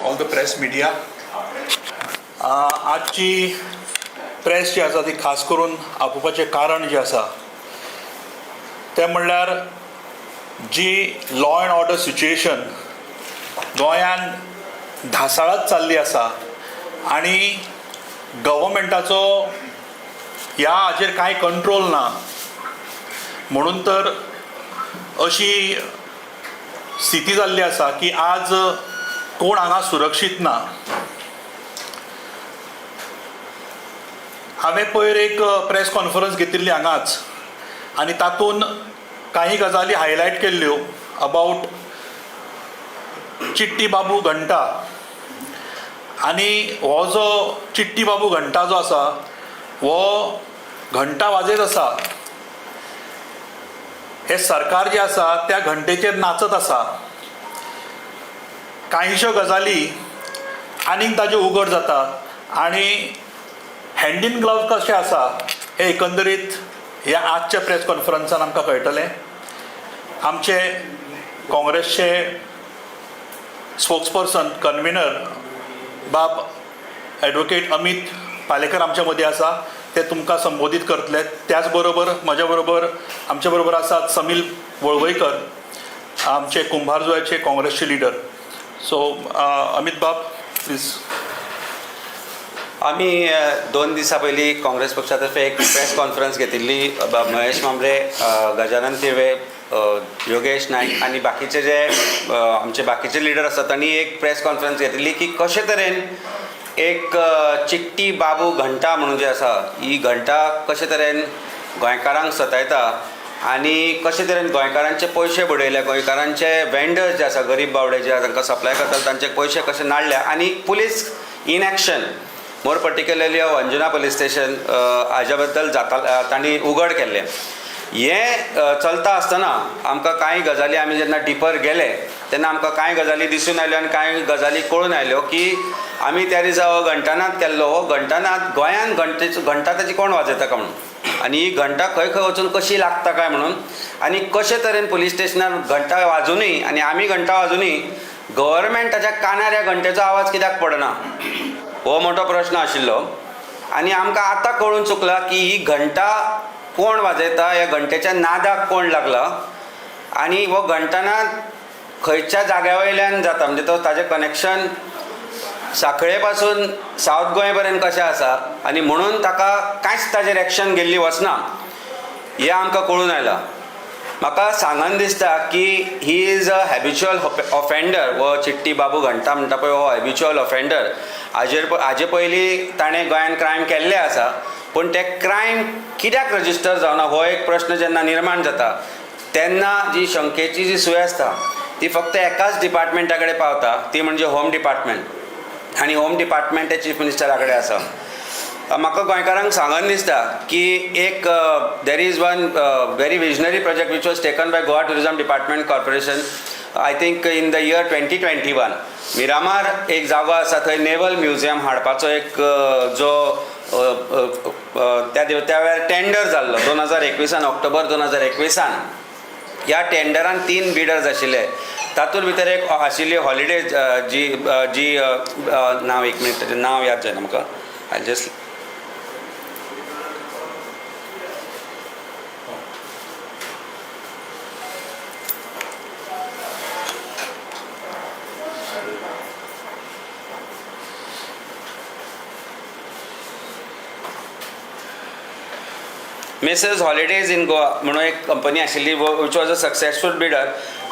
All the press media. आजची press जी आसा ती खास करून आपोवपाचें कारण जें आसा तें म्हणल्यार जी लॉ अँड ऑर्डर सिच्युएशन गोंयान ढासळत चालली आसा आनी गव्हर्मेंटाचो ह्या हाचेर कांय कंट्रोल ना. म्हणून तर अशी स्थिती जाल्ली आसा की आज कोण हांगा सुरक्षीत ना. हांवें पयर एक प्रेस कॉन्फरन्स घेतिल्ली हांगाच आनी तातूंत काही गजाली हायलायट केल्ल्यो अबावट चिट्टी बाबू घंटा. आनी हो जो चिट्टी बाबू घंटा जो आसा हो घंटा वाजयत आसा, हे सरकार जे आसा त्या घंटेचेर नाचत आसा. कांयश्यो गजाली आनीक ताज्यो उगड जातात आनी हँड इन ग्लव्ह कशें आसा हे एकंदरीत ह्या आजच्या प्रेस कॉन्फरन्सान आमकां कळटलें. आमचे काँग्रेसचे स्पोक्सपर्सन कन्व्हिनर बाब ॲडवोकेट अमित पालेकर आमच्या मदीं आसा, ते तुमकां संबोधीत करतले. त्याच बरोबर म्हज्या बरोबर आमच्या बरोबर आसात समील वळवयकर, आमचे कुंभारजुव्याचे काँग्रेसचे लिडर. सो अमित बाब प्लीज. आम्ही 2 दिसां पयलीं काँग्रेस पक्षातर्फे एक प्रेस कॉन्फरन्स घेतिल्ली. महेश मांबरे, गजानन तिळवे, योगेश नायक आनी बाकीचे जे आमचे बाकीचे लिडर आसात तांणी एक प्रेस कॉन्फरन्स घेतिल्ली की कशे तरेन एक चिट्टी बाबू घंटा म्हणून जे आसा ही घंटा कशे तरेन गोंयकारांक सतायता आनी कशे तरेन गोंयकारांचे पयशे बुडयले, गोंयकारांचे वेंडर्स जे आसा गरीब बावडे जे तांकां सप्लाय करतात तांचे पयशे कशे नाडल्या आनी पुलीस इनएक्शन मोर पर्टिक्युलरली अंजुना पुलीस स्टेशन हाज्या बद्दल जाता तांणी उगड केल्लें. हें चलता आसतना आमकां कांय गजाली आमी जेन्ना डिपर गेले तेन्ना आमकां कांय गजाली दिसून आयल्यो आनी कांय गजाली कळून आयल्यो की आमी त्या दिसा हो घंटानाद केल्लो. हो घंटानाद गोंयान घंटा ताची कोण वाजयता काय म्हणून आनी ही घंटा खंय खंय वचून कशी लागता काय म्हणून आनी कशे तरेन पुलीस स्टेशनार घंटा वाजूनय आनी आमी घंटा वाजूनय गव्हर्मेंटाच्या कानार ह्या घंटेचो आवाज कित्याक पडना हो मोठो प्रश्न आशिल्लो. आनी आमकां आतां कळून चुकला की ही घंटा कोण वाजयता, ह्या घंटेच्या नादाक कोण लागला आनी हो घंटानाद खंयच्या जाग्या वयल्यान जाता, म्हणजे तो ताजें कनेक्शन सांखळे पासून सावथ गोंय पर्यंत कशें आसा आनी म्हणून ताका कांयच ताजेर एक्शन घेल्ली वचना हें आमकां कळून आयलां. म्हाका सांगन दिसता की he is a habitual offender. हो चिट्टी बाबू घंटा म्हणटा पळय हो हॅबिच्युअल ऑफेंडर. हाजे पयलीं ताणें गोंयान क्रायम केल्ले आसा, पूण ते क्रायम कित्याक रजिस्टर जावना हो एक प्रश्न जेन्ना निर्माण जाता तेन्ना जी शंकेची जी सुय आसता ती फक्त एकाच डिपार्टमेंटा कडेन पावता, ती म्हणजे होम डिपार्टमेंट. आनी होम डिपार्टमेंट हे चीफ मिनिस्टरा कडेन आसा. म्हाका गोंयकारांक सांगन दिसता की एक there is one very visionary project which was taken by Goa tourism department corporation I think in the year 2021. Miramar एक जागो आसा थंय नेवल म्युझियम हाडपाचो एक जो त्या वेळार टेंडर जाल्लो 2021 ऑक्टोबर 2021. ह्या टेंडरान 3 बिडर्स आशिल्ले. तातूंत भितर एक आशिल्ली हॉलिडेज जी नांव एक मिनिट ताचें नांव याद जायना म्हाका. I just messrs holidays in Goa म्हणून एक कंपनी आशिल्ली which was a successful bidder.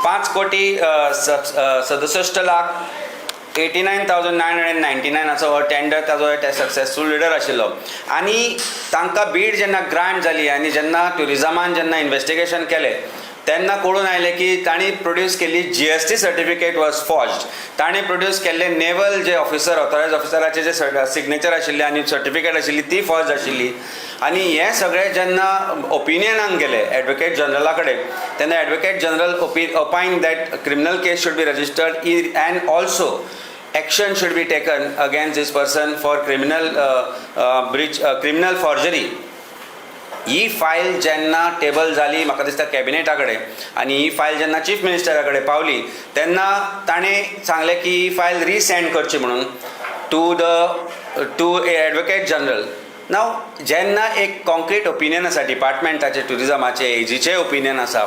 5,67,89,999 हो टेंडर ताजो सक्सेसफूल बिडर आशिल्लो. आनी तांकां बीड जेन्ना ग्रांट जाली आनी जेन्ना ट्युरिझमान जेन्ना इन्वेस्टिगेशन केलें तेन्ना कळून आयलें की तांणी प्रोड्यूस केल्ली GST सर्टिफिकेट वॉज फॉर्ज्ड. तांणी प्रोड्यूस केल्ले नेवल जे ऑफिसर ऑथोरायज ऑफिसराचे जे सिग्नेचर आशिल्ले आनी सर्टिफिकेट आशिल्ली ती फॉर्ज आशिल्ली. आनी हें सगळें जेन्ना ओपिनियनाक गेले एडवोकेट जनरला कडेन तेन्ना advocate general opinion that criminal case should be registered and also action should be taken against this person for criminal breach, criminal forgery. He file जेन्ना टेबल जाली म्हाका दिसता कॅबिनेटा कडेन आनी ही फायल जेन्ना चीफ मिनिस्टरा कडेन पावली तेन्ना ताणें सांगलें की ही फायल रिसेंड करची म्हणून टू एडवोकेट जनरल. नाव जेन्ना एक कॉन्क्रीट ओपिनियन आसा डिपार्टमेंटाचे टुरिजमाचे एजीचे ओपिनियन आसा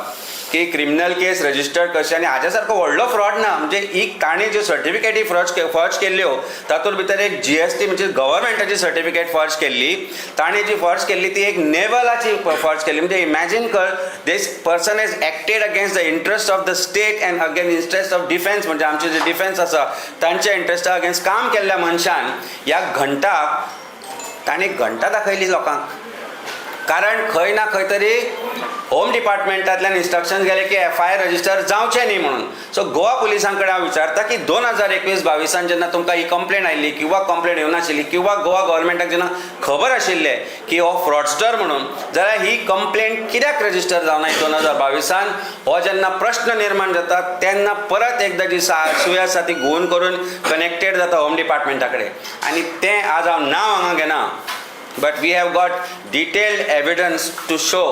की क्रिमिनल केस रजिस्टर करची आनी हाज्या सारको व्हडलो फ्रॉड ना. म्हणजे ही ताणें ज्यो सर्टिफिकेटी फॉर्ज केल्ल्यो तातूंत भितर एक GST म्हणजे गव्हर्मेंटाची सर्टिफिकेट फॉर्ज केल्ली. ताणें जी फॉर्ज केल्ली ती एक नेवलाची फॉर्ज केल्ली. म्हणजे इमॅजीन कर this person has acted against the interest of the state and against interest of defence. म्हणजे आमचे जे डिफेन्स आसा तांच्या इंट्रस्टा अगेन्स्ट काम केल्ल्या मनशान ह्या घंटाक ताणें घंटा दाखयली लोकांक. कारण खंय ना खंय तरी होम डिपार्टमेंटांतल्यान इन्स्ट्रक्शन्स गेले की FIR रजिस्टर जावचें न्ही म्हणून. सो गोवा पुलिसां कडेन हांव विचारता की 2021-22 जेन्ना तुमकां ही कंप्लेंट आयिल्ली किंवा कंप्लेंट येवनाशिल्ली किंवा गोवा गव्हर्मेंटाक जेन्ना खबर आशिल्लें की हो फ्रॉडस्टर म्हणून, जाल्यार ही कंप्लेंट कित्याक रजिस्टर जावना 2022? हो जेन्ना प्रश्न निर्माण जाता तेन्ना परत एकदा जी सुय आसा ती घुवन करून कनेक्टेड जाता होम डिपार्टमेंटा कडेन. आनी तें आज हांव नांव हांगा घेना, but we have got detailed evidence to show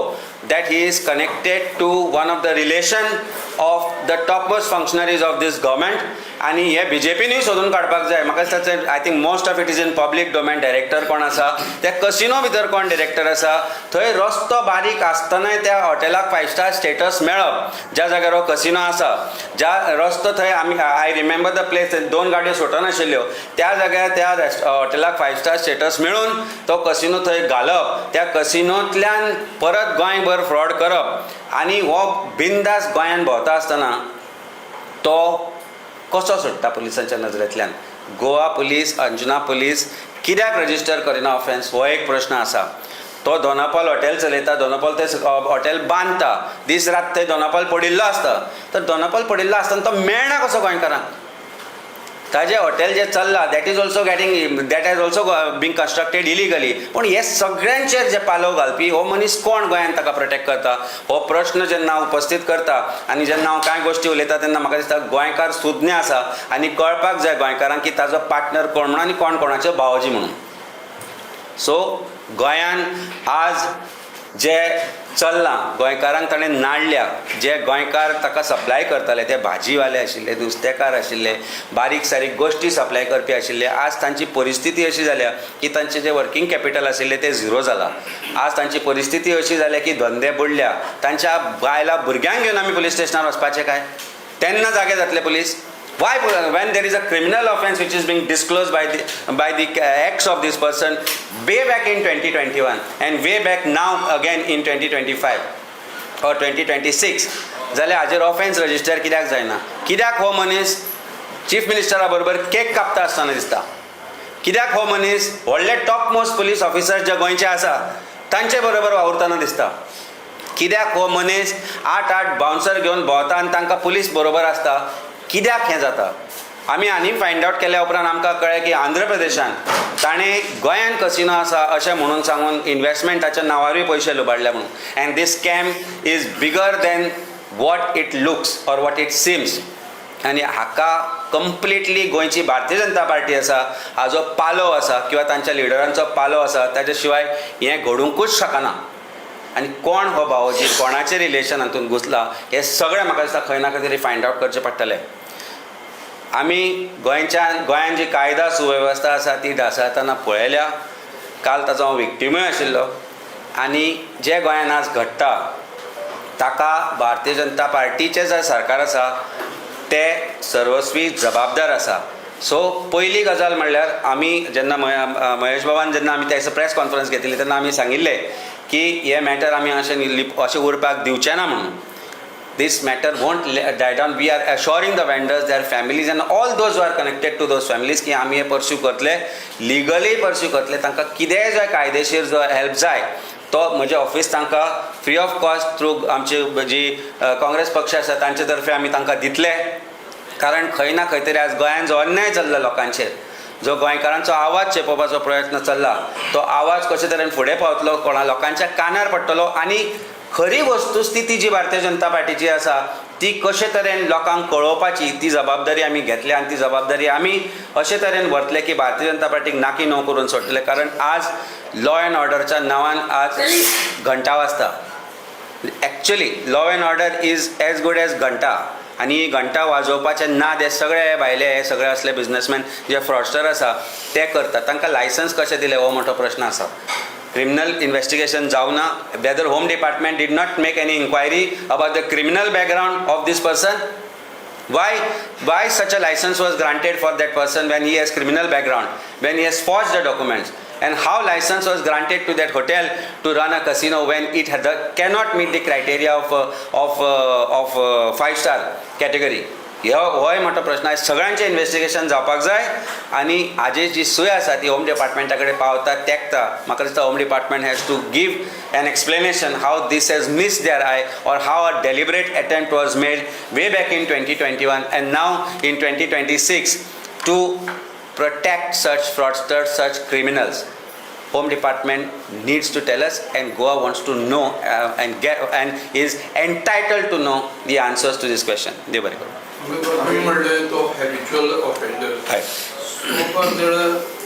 that he is connected to one of the relation of the topmost functionaries of this government. आणि हे BJPनूय सोदून काडपाक जाय. म्हाका दिसता I think most of it is in public domain. Director कोण आसा, त्या कसिनो भितर कोण डायरेक्टर आसा, थंय रस्तो बारीक आसतनाय त्या हॉटेलाक 5 स्टार स्टेटस मेळप. ज्या जाग्यार हो कसिनो आसा, ज्या रस्तो थंय आय रिमेंबर द प्लेस 2 गाडयो सुटनाशिल्ल्यो, त्या जाग्यार त्या हॉटेलाक 5 स्टार स्टेटस मेळून तो कसिनो थंय घालप, त्या कसिनोंतल्यान परत गोंयभर फ्रॉड करप आनी हो बिंदास गोंयान भोंवता आसतना तो कसो सुट्टा पुलिसांच्या नजरेंतल्यान? गोवा पुलीस, अंजुना पुलीस कित्याक रजिस्टर करिना ऑफेन्स? हो एक प्रश्न आसा. तो दोनापावल हॉटेल चलयता, दोनापावल ते हॉटेल बांदता, दीस रात थंय दोनापावल पडिल्लो आसता. तर दोनापावल पडिल्लो आसतना तो मेळना कसो गोंयकारांक? ताजें हॉटेल जें चल्लां that is also that has also been constructed illegally. पूण हे सगळ्यांचेर जे पालव घालपी हो मनीस कोण गोंयांत ताका प्रोटेक्ट करता? हो प्रश्न जेन्ना हांव उपस्थित करता आनी जेन्ना हांव कांय गोश्टी उलयता तेन्ना म्हाका दिसता गोंयकार सुज्ञ आसा आनी कळपाक जाय गोंयकारांक की ताजो पार्टनर कोण म्हणून आनी कोण कोणाचे भावजी म्हणून. सो गोंयान आज जे चल्लां, गोंयकारांक ताणें नाडल्या, जे गोंयकार ताका सप्लाय करताले ते भाजीवाले आशिल्ले, नुस्तेकार आशिल्ले, बारीक सारीक गोश्टी सप्लाय करपी आशिल्ले, आज तांची परिस्थिती अशी जाल्या की तांचें जें वर्कींग कॅपिटल आशिल्लें तें झिरो जालां. आज तांची परिस्थिती अशी जाल्या की धंदे बुडल्या. तांच्या बायलां भुरग्यांक घेवन आमी पुलीस स्टेशनार वचपाचें काय? तेन्ना जागे जातले police? Why, when there is a criminal offence which is being disclosed by the acts of this person way back in 2021 and way back now again in 2025 or 2026, जाल्यार हाजेर ऑफेन्स रजिस्टर कित्याक जायना? कित्याक हो मनीस चीफ मिनिस्टरा बरोबर cake कापता आसतना दिसता? कित्याक हो मनीस व्हडले टॉप मोस्ट पुलीस ऑफिसर्स जे गोंयचे आसा तांचे बरोबर वावुरतना दिसता? कित्याक हो मनीस 8 बाउन्सर घेवन भोंवता आनी तांकां पुलीस बरोबर आसता? कित्याक हें जाता? आमी आनी फायंड आउट केल्या उपरांत आमकां कळ्ळें की आंध्र प्रदेशान ताणें गोंयान कसिनो आसा अशें म्हणून सांगून इन्वेस्टमेंटाच्या नांवारूय पयशे लुबाडले म्हणून. And this scam is bigger than what it looks or what it seems. आनी हाका कंप्लिटली गोंयची भारतीय जनता पार्टी आसा, हाजो पालो आसा किंवा तांच्या लिडरांचो पालो आसा, ताचे शिवाय हें घडूंकूच शकना. आनी कोण हो भावोजी, कोणाचे रिलेशन हातूंत घुसला, हें सगळें म्हाका दिसता खंय ना खंय तरी फायंड आउट करचें पडटलें. आमी गोंयान जी कायदा सुवेवस्था आसा ती ढासळतना पळयल्या. काल ताचो हांव विक्टिमूय आशिल्लो. आनी जे गोंयान आज घडटा ताका भारतीय जनता पार्टीचें जे सरकार आसा ते सर्वस्वी जबाबदार आसा. सो पयली गजाल म्हणल्यार आमी जेन्ना महेश बाबान जेन्ना आमी त्या प्रेस कॉन्फरन्स घेतिल्ली तेन्ना आमी सांगिल्लें की हे मॅटर आमी अशें उरपाक दिवचे ना म्हणून. This matter won't die down. We are assuring the vendors, their families and all those who are connected to those families की आमी हे परस्यू करतले, लिगली परस्यू करतले. तांकां कितेंय जो कायदेशीर जो हेल्प जाय तो म्हजें ऑफिस तांकां फ्री ऑफ कॉस्ट थ्रू आमची जी काँग्रेस पक्ष आसा तांचे तर्फे आमी तांकां दितले. कारण खंय ना खंय तरी आज गोंयान जो अन्याय चल्ला लोकांचेर, जो गोंयकारांचो आवाज चेपोवपाचो प्रयत्न चल्ला, तो आवाज कशे तरेन फुडें पावतलो, कोणा लोकांच्या कानार पडटलो. आनी खरी वस्तुस्थिती जी भारतीय जनता पार्टीची आसा ती कशे तरेन लोकांक कळोवपाची ती जबाबदारी आमी घेतली आनी ती जबाबदारी आमी अशे तरेन व्हरतले की भारतीय जनता पार्टीक नाकी णव करून सोडटले. कारण आज लॉ अँड ऑर्डरच्या नांवान आज घंटा वाजता. Actually law and order is as good as घंटा. आनी ही घंटा वाजोवपाचे नाद हे सगळे भायले हे सगळे असले बिझनेसमॅन जे फ्रॉडस्टर आसा ते करतात. तांकां लायसन्स कशें दिले हो मोठो प्रश्न आसा. क्रिमिनल इन्व्हेस्टिगेशन जावना. Whether home department did not make any inquiry about the criminal background of this person. Why such a license was granted for that person when he has criminal background, when he has forged the documents, and how license was granted to that hotel to run a casino when it cannot meet the criteria of 5-star category. होय मोठो प्रश्न आहे. सगळ्यांचे investigation जावपाक जाय आनी हाजी जी सूय आसा ती होम डिपार्टमेंटा कडेन पावता तेंकता. म्हाका दिसता home department has to give an explanation how this has missed their eye or how a deliberate attempt was made way back in 2021 and now in 2026 to protect such fraudsters, such criminals. Home Department needs to tell us, and Goa wants to know and is entitled to know the answers to this question. देव बरें करूं. आम्ही म्हणले तो habitual offender हय.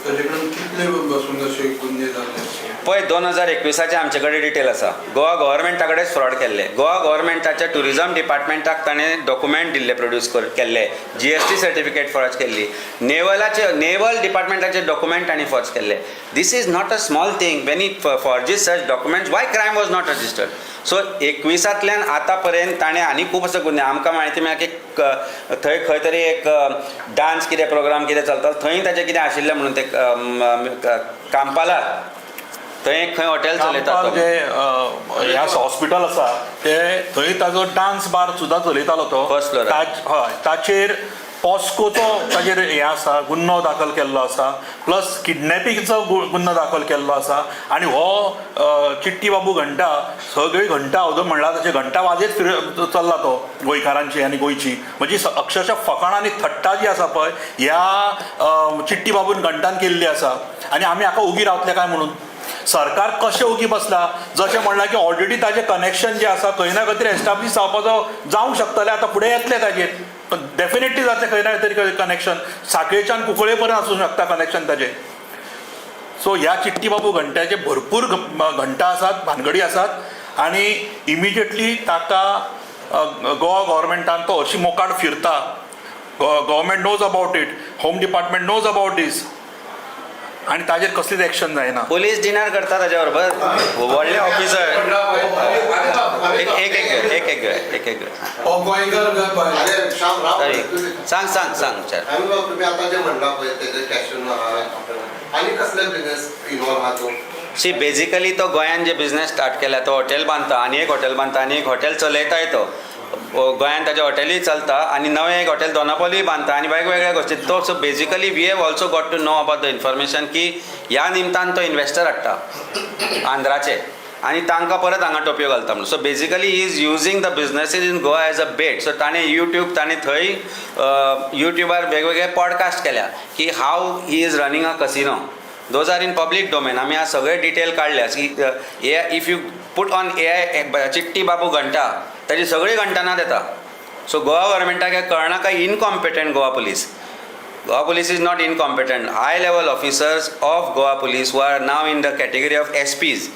ताजे कडेन कितले बसून अशे गुन्हे जाल्ले पळय 2021 आमचे कडेन डिटेल आसा. गोवा गव्हर्मेंटा कडेन फ्रॉड केल्ले. गोवा गव्हर्मेंटाच्या टुरिझम डिपार्टमेंटाक ताणें डॉक्युमेंट दिल्ले प्रोड्यूस केल्ले. GST सर्टिफिकेट फॉर्ज केल्ली. नेवल डिपार्टमेंटाचे डॉक्युमेंट ताणें फॉर्ज केल्ले. This is not a small thing. When it forges such documents why crime was not registered. So 21तल्यान आतां पर्यंत ताणें आनी खूब असो गुन्हे. आमकां म्हायती मेळ्ळा की थंय खंय तरी एक डान्स कितें प्रोग्राम कितें चलता थंय ताचें कितें आशिल्लें म्हणून ते कांपाला थंय एक खंय हॉटेल चलयता. जे ह्या हॉस्पिटल आसा ते थंय ताजो डान्स बार सुद्दां चलयतालो तो. First floor. हय ताचेर पॉस्कोचो ताचेर हें आसा गुन्हो दाखल केल्लो आसा. प्लस किडनॅपिंगचो गुन्हो दाखल केल्लो आसा. आनी हो चिट्टी बाबू घंटा सगळी घंटा अजून म्हणल्यार ताचे घंटा वाजयत चल्ला तो गोंयकारांची आनी गोंयची. म्हणजे अक्षरशः फकाण आनी थट्टा जी आसा पळय ह्या चिट्टी बाबून घंटान केल्ली आसा. आनी आमी हाका उगी रावतले काय म्हणून. सरकार कशें उगी बसला. जशें म्हणलां की ऑलरेडी ताजें कनेक्शन जें आसा खंय ना खंय तरी एस्टाब्लीश जावपाचो जावंक शकतलें. आतां फुडें येतलें ताजेर पण डेफिनेटली जातलें खंय ना खंय तरी कनेक्शन. साखळेच्यान कुंकळे पर्यंत आसूं शकता कनेक्शन ताजें. सो ह्या चिट्टी बाबू घंट्याचे भरपूर घंटा आसात भानगडी आसात आनी इमिजिएटली ताका गोवा गव्हर्मेंटान तो अशी मोकाट फिरता. Government knows about it. Home department knows about this आनी ताजेर कसलीच एक्शन जायना. पोलीस डिनर करता ताच्या बरोबर व्हडले ऑफिसर. एक सांग विचार. तुम्ही आता जे म्हणला पळय तेजे कॅशिनो आनी कसले बिझनेस इन्वॉल्व आहा तो. शी बेजिकली तो गोंयान जे बिझनेस स्टार्ट केला तो हॉटेल बांदता आनी एक हॉटेल बांदता आनी एक हॉटेल चलयताय तो. गोंयान ताजे हॉटेलूय चलता आनी नवें एक हॉटेल दोनापावलीय बांदता आनी वेगवेगळ्या गोश्टी तो. So basically we have also got to know about the information की ह्या निमतान तो इन्व्हेस्टर हाडटा आंध्राचे आनी तांकां परत हांगा टोपयो घालता म्हणून. So basically he is using the businesses in Goa as a bet. So ताणें ताणें थंय युट्यूबार वेगवेगळे पॉडकास्ट केल्या की how he is running a casino. Those are in public domain. आमी आज सगळे डिटेल काडल्या की if you put on AI Chitti बाबू घंटा ताजी सगळी घंटानात येता. सो गोवा गव्हर्मेंटाक हें कळना काय incompetent Goa police. Goa police is not incompetent. High level officers of Goa police who are now in the category of SPs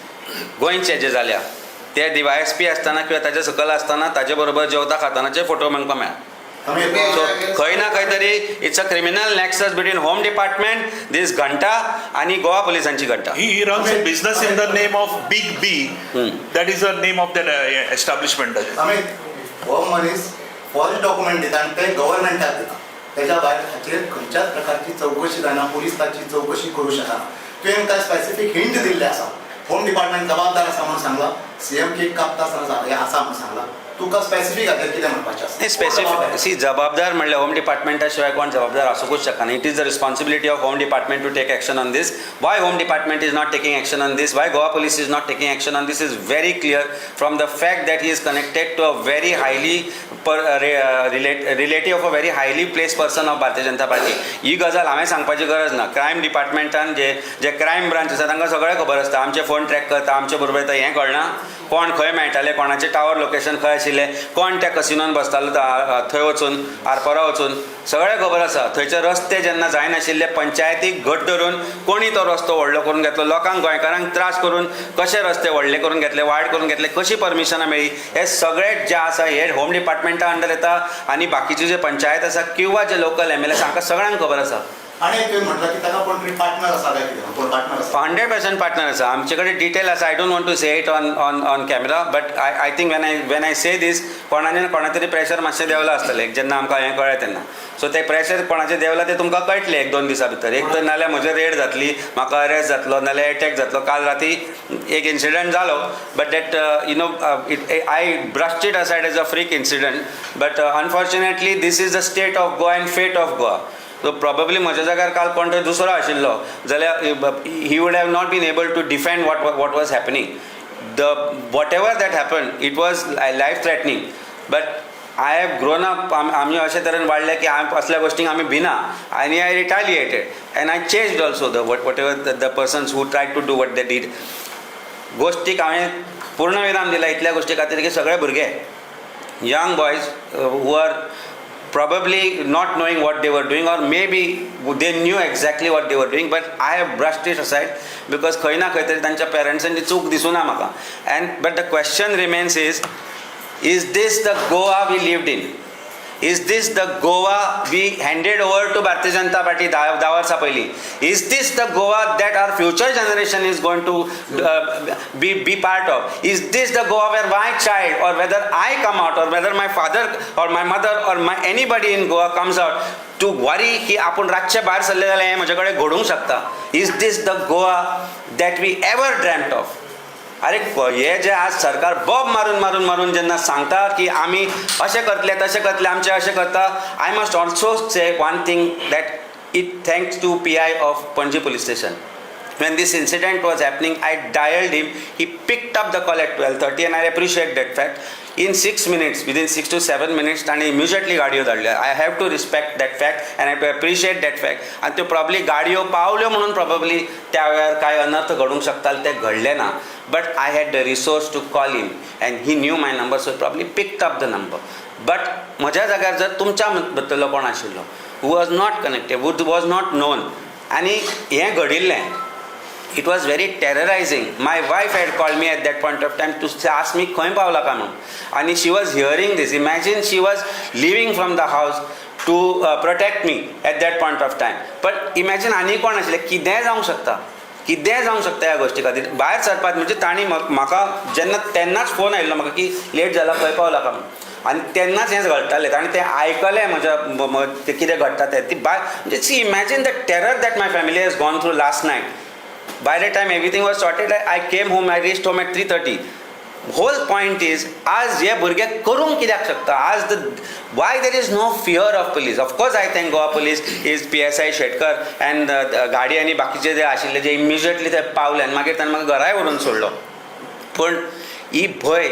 गोंयचे जे जाल्या ते DYSP आसतना किंवा ताचे सकल आसतना ताजे बरोबर जेवता खातानाचे फोटो आमकां मेळ्ळा. सो खंय ना खंय तरी it's a criminal nexus between home department this घंटा आनी गोवा पुलिसांची घंटा. He runs a business in the name of Big B. That is the name of that establishment. हो मनीस फॉरेस्ट डॉक्युमेंट दिता आनी ते गव्हर्मेंटाक दिता. त्याच्या भायर हाचेर खंयच्याच प्रकारची चौकशी जायना. पुलीस ताची चौकशी करूं शकना. तुवें कांय स्पेसिफीक हिंट दिल्ले आसा. होम डिपार्टमेंट जबाबदार आसा म्हणून सांगला. CM केक कापता आसतना हे आसा म्हणून सांगला. तुका स्पेसिफीक हाचेर कितें म्हणपाचें आसा. स्पेसिफीक सी जबाबदार म्हणल्यार होम डिपार्टमेंटा शिवाय कोण जबाबदार आसूंकूच शकना. It is the responsibility of home department to take action on this. Why home department is not taking action on this, why Goa police is not taking action on this is very clear from the fact that he is connected to a very highly relative of a very highly place person of Bharatiya Janata party. ही गजाल हांवें सांगपाची गरज ना. Crime डिपार्टमेंटान जे crime branch आसा तांकां सगळें खबर आसता. आमचे फोन ट्रॅक करता, आमचे बरोबर हें कळना कोण खंय मेळटाले, कोणाचें टावर लोकेशन खंय आशिल्ले कोण त्या कसिनोन बसतालो थंय वचून आरपोरा वचून सगळें खबर आसा. थंयचे रस्ते जेन्ना जायनाशिल्ले पंचायतीक घट धरून कोणी तो रस्तो व्हडलो करून घेतलो, लोकांक गोंयकारांक त्रास करून कशे रस्ते व्हडले करून घेतले, वायड करून घेतले, कशी परमिशनां मेळ्ळी, हे सगळें जे आसा हे होम डिपार्टमेंटा अंडर येता आनी बाकीचे जे पंचायत आसा किंवा जे लोकल MLA हांकां सगळ्यांक खबर आसा. आणि तुवें म्हटलं की ताका कोण तरी पार्टनर आसा काय कितें, कोण पार्टनर आसा? 100% पार्टनर आसा. आमचे कडेन डिटेल आसा. I don't want to say it on camera, but I think when I say this कोणा तरी प्रेशर मातशें देवलां आसतलें जेन्ना आमकां हें कळ्ळें तेन्ना. सो ते प्रेशर कोणाचें देवलां तें तुमकां कळटलें 1-2 दिसां भितर. एक तर नाल्यार म्हजी रेड जातली, म्हाका अरेस्ट जातलो, नाल्यार अटॅक जातलो. काल राती एक इन्सिडंट जालो, but that I brushed it aside as a freak incident, but unfortunately this is the state of Goa and fate of Goa. So probably म्हज्या जाग्यार काल कोण तरी दुसरो आशिल्लो जाल्यार he would have not been able to defend what was happening. Whatever that happen it was life threatening, but I have grown up. आमी अशे तरेन वाडले की असल्या गोश्टींक आमी भिना आनी I retaliated and I changed also whatever the persons who try to do what they did. गोश्टीक हांवें पूर्ण विराम दिला इतल्या गोश्टी खातीर की सगळे भुरगे young boys who are probably not knowing what they were doing, or maybe they knew exactly what they were doing, but I have brushed it aside because खंय ना खंय तरी तांच्या पेरेंट्सांची चूक दिसूना म्हाका. But the question remains is this the Goa we lived in? Is this the Goa we handed over to Bharatiya Janata Party 10 वर्सां पयलीं? Is this the Goa that our future generation is going to be part of? Is this the Goa where my child, or whether I come out, or whether my father or my mother or anybody in Goa comes out to worry की आपूण रातचे भायर सरले जाल्यार हें म्हजे कडेन घडूंक शकता? Is this the Goa that we ever dreamt of? अरे हे जे आज सरकार बॉब मारून जेन्ना सांगता की आमी अशें करतले तशें करतले आमचे अशें करता, I must also say one thing that it thanks to PI of Panaji police station. When this incident was happening, I dialed him. He picked up the call at 12:30 and I appreciate that fact. In 6 minutes, within 6 to 7 minutes, ताणें immediately गाडयो धाडल्यो. I have to respect that fact and I have to appreciate that fact. आनी त्यो probably गाडयो पावल्यो म्हणून probably त्या वेळार काय अनर्थ घडूंक शकताले ते घडले ना. But I had the resource to call him and he knew my number, so he probably picked up the number. But म्हज्या जाग्यार जर तुमच्या बद्दलो कोण आशिल्लो who was not connected, who was not known, आनी हें घडिल्लें, it was very terrorizing. My wife had called me at that point of time to ask me खंय पावला काय म्हणून, and she was hearing this. Imagine she was leaving from the house to protect me at that point of time. But imagine आनी कोण आशिल्लें, कितेंय जावंक शकता ह्या गोश्टी खातीर. भायर सरपाक म्हणजे तांणी म्हाका जेन्ना तेन्नाच फोन आयिल्लो म्हाका की लेट जाला खंय पावला काय म्हणून, आनी तेन्नाच हें घडटालें आनी तें आयकलें म्हज्या कितें घडटा तें. ती म्हणजे see imagine the terror that my family has gone through last night. By the time everything was sorted, I came home, I reached home at 3:30. Whole point is, आज हे भुरगे करूंक कित्याक शकता? आज why there is no fear of police? Of course, I thank Goa Police, is PSI Shetkar and गाडी आनी बाकीचे जे आशिल्ले जे immediately ते पावले आनी मागीर ताणें म्हाका घराय व्हरून सोडलो. पूण ही भंय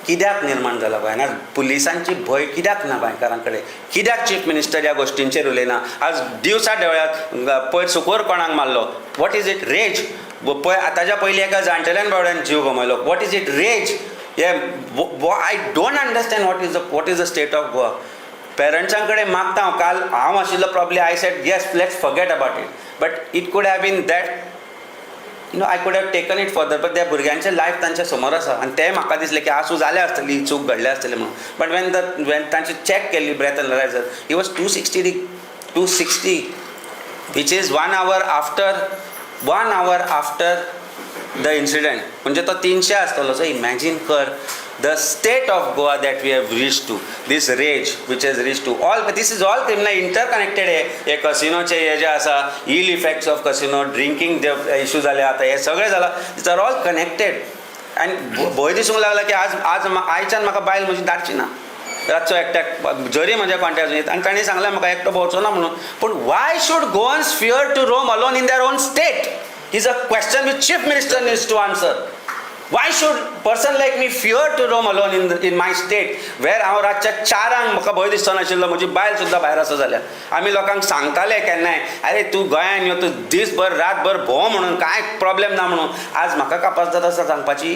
कित्याक निर्माण जाला गोंयांत? आज पुलिसांची भंय कित्याक ना गोंयकारां कडेन? कित्याक चीफ मिनिस्टर ह्या गोश्टींचेर उलयना? आज दिवसा देवळात पयर सुकोर कोणाक मारलो, वॉट इज इट? रेज. ताच्या पयलीं एका जाणटेल्यान बावड्यान जीव गमयलो, वॉट इज इट? रेज. हे I don't understand what is the state of Goa. पेरंट्सां कडेन मागता हांव. काल हांव आशिल्लो probably I said yes let's forget about it, but it could have been that I could have taken it further, but त्या भुरग्यांचें लायफ तांच्या समोर आसा आनी तें म्हाका दिसलें की आसूं जालें आसतली, चूक घडलें आसतलें म्हणून. बट वेन तांची चॅक केल्ली breath analyser, he was 260, which is 1 hour after the incident. म्हणजे तो 300 आसतलो. सो इमॅजीन कर the state of Goa that we have reached to, this rage which has reached to all, but this is all criminal interconnected. हे कसिनोचे हे जे आसा, ill effects of casino, drinking जे issue जाले आता, हे सगळे जाला, these are all connected. and भंय दिसूंक लागला की आयच्यान म्हाका बायल म्हजी धाडची ना रातचो एकट्याक, जरी म्हज्या कॉन्टॅक्ट येत आनी ताणें सांगलें म्हाका एकटो भोंवचो ना म्हणून. पूण why should Goans fear to roam alone in their own state? Is a question which chief minister needs to answer. Why should person like me fear to roam alone in my state where हांव रातच्या 4 म्हाका भंय दिसचो नाशिल्लो, म्हजी बायल सुद्दां भायर आसा जाल्यार. आमी लोकांक सांगताले केन्नाय, अरे तूं गोंयान यो, तूं दीसभर रातभर भोंव म्हणून, कांय प्रॉब्लेम ना म्हणून. आज म्हाका कापास आसा सांगपाची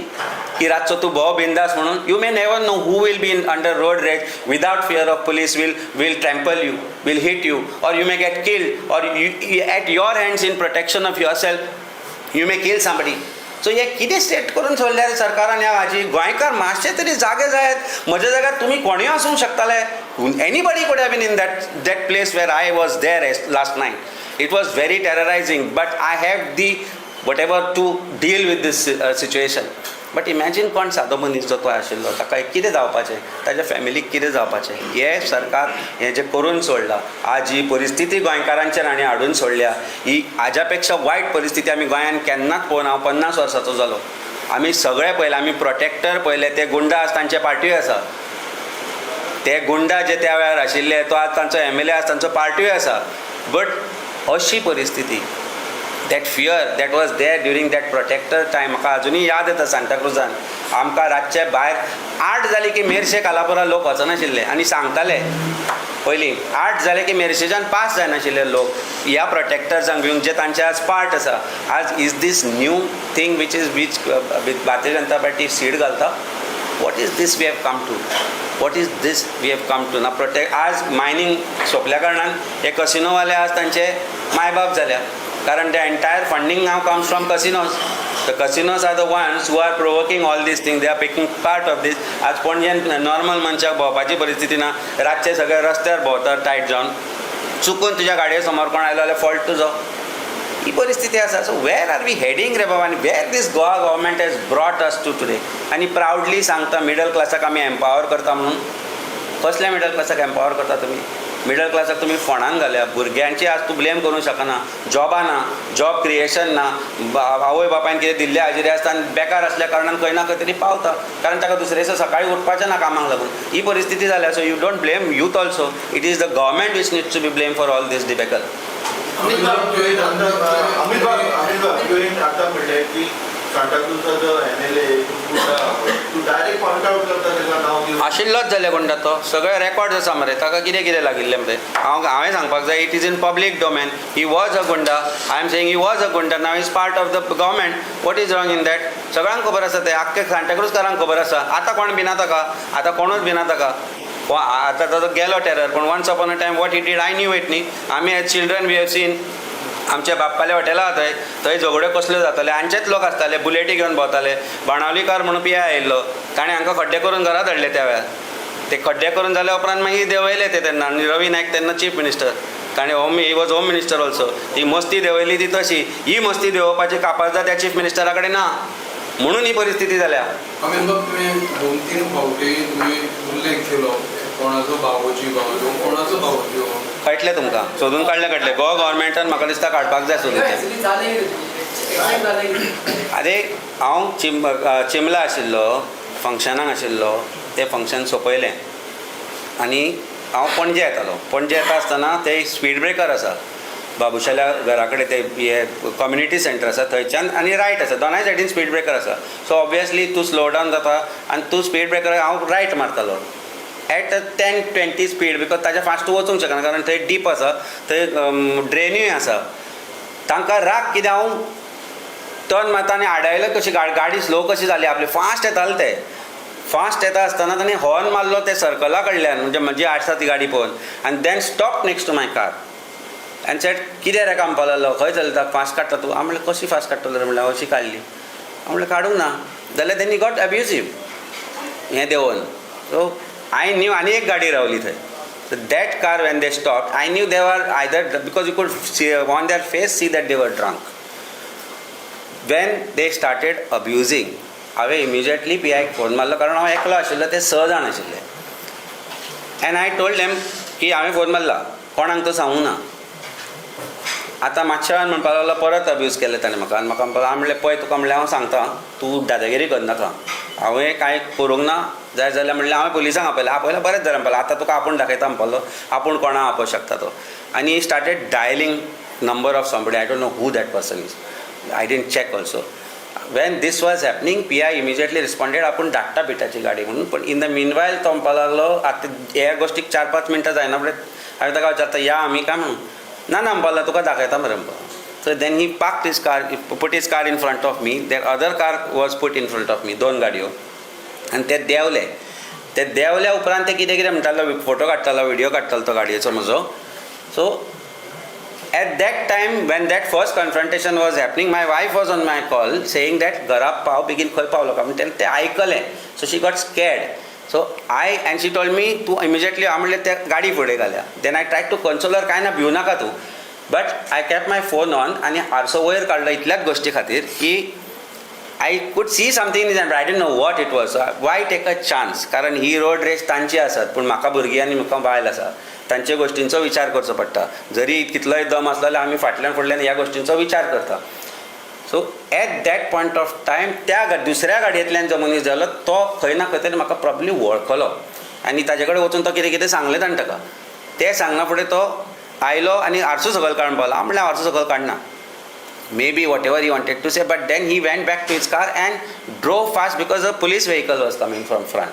की रातचो तूं भोंव बिंदास म्हणून. You may never know who will be in under road rage without fear of police will trample you, will hit you, or you may get killed, or at your hands in protection of yourself you may kill somebody. So हे कितें state करून सोडल्या रे सरकारान ह्या हाजी. गोंयकार मातशे तरी जागे जायात. म्हज्या जाग्यार तुमी कोणूय आसूंक शकताले. एनीबडी कुड have been in that place where I was there last night. It was very terrorizing, but I have the whatever to deal with this situation. But imagine कोण सादो मनीस जो तो आशिल्लो, ताका कितें जावपाचें, ताज्या फॅमिलीक कितें जावपाचें. हे सरकार हें जें करून सोडलां, आज ही परिस्थिती गोंयकारांचेर आनी हाडून सोडल्या, ही हाज्या पेक्षा वायट परिस्थिती आमी गोंयान केन्नाच पळोवना. हांव 50 वर्साचो जालो. आमी सगळे पळयले, आमी प्रोटेक्टर पळयले, ते गुंडा आसा तांचे पार्ट्योय आसा. ते गुंडा जे त्या वेळार आशिल्ले, तो आज तांचो MLA आसा, तांचो पार्ट्योय आसा. बट अशी परिस्थिती, that fear that was there during that protector time, म्हाका अजुनूय याद येता. सांताक्रुजान आमकां रातचे भायर 8 जाली की मेर्शे कालापुरा लोक वचनाशिल्ले आनी सांगताले पयलीं 8 जाले की मेर्शेच्यान पास जायनाशिल्ले लोक ह्या प्रोटेक्टर्सांक घेवन, जे तांचे आज पार्ट आसा. आज is this new thing which Bharatiya Janata party seed घालता. What is this we have come to, what is this we have come to. ना प्रोटेक्ट आज मायनींग सोंपल्या कारणान हे कसिनोवाले आज तांचे मायबाप जाल्या, कारण the entire funding now comes from casinos. The casinos are the ones who are provoking all these things. They are taking part of this. आज पणजेन नॉर्मल मनशाक भोंवपाची परिस्थिती ना. रातचे सगळे रस्त्यार भोंवतात टायट जावन. चुकून तुज्या गाडये समोर कोण आयलो जाल्यार फॉल्ट तुजो. ही परिस्थिती आसा. So where are we heading रे बाबा, आनी where this Goa government has brought us to today. आनी प्रावडली सांगता मिडल क्लासाक आमी एम्पावर करता म्हणून. कसल्या मिडल क्लासाक एम्पावर करता तुमी? मिडल क्लासाक तुमी फोंडान घाल्या. भुरग्यांची आज तूं ब्लेम करूंक शकना. जॉबा ना, जॉब क्रिएशन ना, आवय बापायन कितें दिल्ले हाजिरी आसता आनी बेकार आसल्या कारणान खंय ना खंय तरी पावता, कारण ताका दुसरे दिसा सकाळीं उठपाचें ना कामाक लागून. ही परिस्थिती जाल्या. So you don't blame youth also. It is the government which needs to be blame for all this debacle. Amit आता म्हणले की सांताक्रुजाचो MLA तूं डायरेक्ट पॉइंट आउट करता तेका नांव घेवन आशिल्लोच जाल्यार कोणटा तो. सगळे रेकॉर्ड आसा मरे. ताका कितें कितें लागिल्लें मरे. हांवें सांगपाक जाय, it is in public domain. He was a goonda. I am saying he was a goonda. Now is part of the government. What is wrong in that? सगळ्यांक खबर आसा ते. आख्खे सांताक्रुजकारांक खबर आसा. आतां कोण भिना ताका? आतां कोणूच भिना ताका. आतां तो गेलो टेरर, पूण once upon a time what it did I knew it न्ही. आमी as children we have seen आमच्या बाप्पाले हॉटेलां आसा थंय झगड्यो कसल्यो जाताले. हांचेच लोक आसताले, बुलेटी घेवन भोंवताले. बाणावलीकार म्हणून पिया आयिल्लो, ताणें हांकां खड्डे करून घरा धाडले त्या वेळार. ते खड्डे करून जाल्या उपरांत मागीर देंवयले ते तेन्ना. आनी रवी नायक तेन्ना चीफ मिनिस्टर, ताणें he was home minister also. He मस्ती देंवयली ती तशी. ही मस्ती देंवोवपाची कापाजदाद त्या चीफ मिनिस्टरा कडेन ना, म्हणून ही परिस्थिती जाल्या. आमी बघ, तुम्ही 2-3 फावटी तुम्ही उल्लेख केलो कोणाचो भावोजी भावजो, कोणाचो भावोजी. कळटलें तुमकां? सोदून काडलें कळटलें. गोवा गव्हर्मेंटान म्हाका दिसता काडपाक जाय सोदून तें. आरे हांव चिंबला आशिल्लो, फंक्शनाक आशिल्लो. तें फंक्शन सोंपयलें आनी हांव पणजे येतालो. पणजे येता आसतना ते स्पीड ब्रेकर आसा बाबुशाल्या घरा कडेन. ते हे कम्युनिटी सेंटर आसा थंयच्यान आनी रायट आसा. दोनाय सायडीन स्पीड ब्रेकर आसा. सो ऑब्वियसली तूं स्लो डावन जाता आनी तूं स्पीड ब्रेकर हांव रायट मारतालो एट 10-20 स्पीड, बिकॉज ताच्या फास्ट तूं वचूंक शकना, कारण थंय डीप आसा, थंय ड्रेनूय आसा. तांकां राग कितें हांव टर्न मारता आनी आडायलो कशी गाडी स्लो कशी जाली आपली. फास्ट येताले ते. फास्ट येता आसतना ताणें हॉर्न मारलो ते सर्कला कडल्यान, म्हणजे म्हजी आसा ती गाडी पळोवन. आनी then stop next to my car आनी सेट कितें रे काम पावलो, खंय चलता, फास्ट काडटा तूं? हांव म्हणलें कशी फास्ट काडटलो रे? म्हणल्यार अशी काडली. हांव म्हणलें काडूंक ना. जाल्यार तेणी गॉट अब्युजीव हें देंवन. सो I knew आनी एक गाडी रावली थंय. So that car when they stopped, I knew they were either, because you could see on their face see that they were drunk. When they started abusing, हांवें immediately PIक phone मारलो, कारण हांव एकलो आशिल्लो, ते 6 जाण आशिल्ले. एंड आय टोल्ड देम की हांवें फोन मारला, कोणाक तो सांगूंक ना. आतां मातशे वेळान म्हणपाक लागलो परत अब्यूज केले ताणें म्हाका. आनी म्हाका म्हणपाक हांव म्हणलें पळय तुका म्हणलें हांव सांगता, तूं दादागिरी करनाका. हांवें कांय करूंक ना. जाय जाल्यार म्हणलें हांवें पुलिसांक आपयलें बरेंच जालें म्हणपाक. आतां तुका आपूण दाखयता म्हणपालो. आपूण कोणाक आपोवंक शकता तो. आनी started dialling number of somebody. I don't know who that person is. I didn't check also. When this was happening PI immediately responded आपण धाडटा बिटाची गाडी म्हणून. पण इन द मीनवायल तो म्हणपाक लागलो आतां ह्या गोश्टीक 4-5 मिनटां जायना फुडें हांवें ताका विचारता या आमी काय म्हणून ना म्हणपाक लागलो तुका दाखयता मरे म्हणपाक. So then he parked his car, put his car in front of me. Their other car was put in front of me, 2 गाडयो. आनी ते देंवल्या उपरांत ते कितें म्हणटालो, फोटो काडटालो, व्हिडियो काडटालो तो गाडयेचो म्हजो. So at that time when that first confrontation was happening, my wife was on my call saying that घरा पाव बेगीन खंय पावलो का म्हणून ते आयकलें. So she got scared. So and she told me तूं immediately हांव म्हणलें त्या गाडी फुडें घाल्या. Then I tried to console her, काय ना भिवू नाका तूं. But I kept my phone on आनी आरसो वयर काडलो इतल्याच गोश्टी खातीर की I could see something in I don't know what it was. Why take a chance, कारण ही रोड रेस तांची आसात पूण म्हाका भुरगीं आनी म्हाका बायल आसा, तांचे गोश्टींचो विचार करचो पडटा. जरी कितलोय दम आसलो जाल्यार आमी फाटल्यान फुडल्यान ह्या गोश्टींचो विचार करता. So at that point of time त्या दुसऱ्या गाडयेंतल्यान जो मनीस जालो तो खंय ना खंय तरी म्हाका प्रॉब्ली वळखलो आनी ताजे कडेन वचून तो कितें कितें सांगलें ताणें ताका. तें सांगना फुडें तो आयलो आनी आरसो सकयल काडून पावलो. हांव म्हणलें आरसो सकयल काडना. Maybe whatever he wanted to say, but then he went back to his car and drove fast because a police vehicle was coming from front.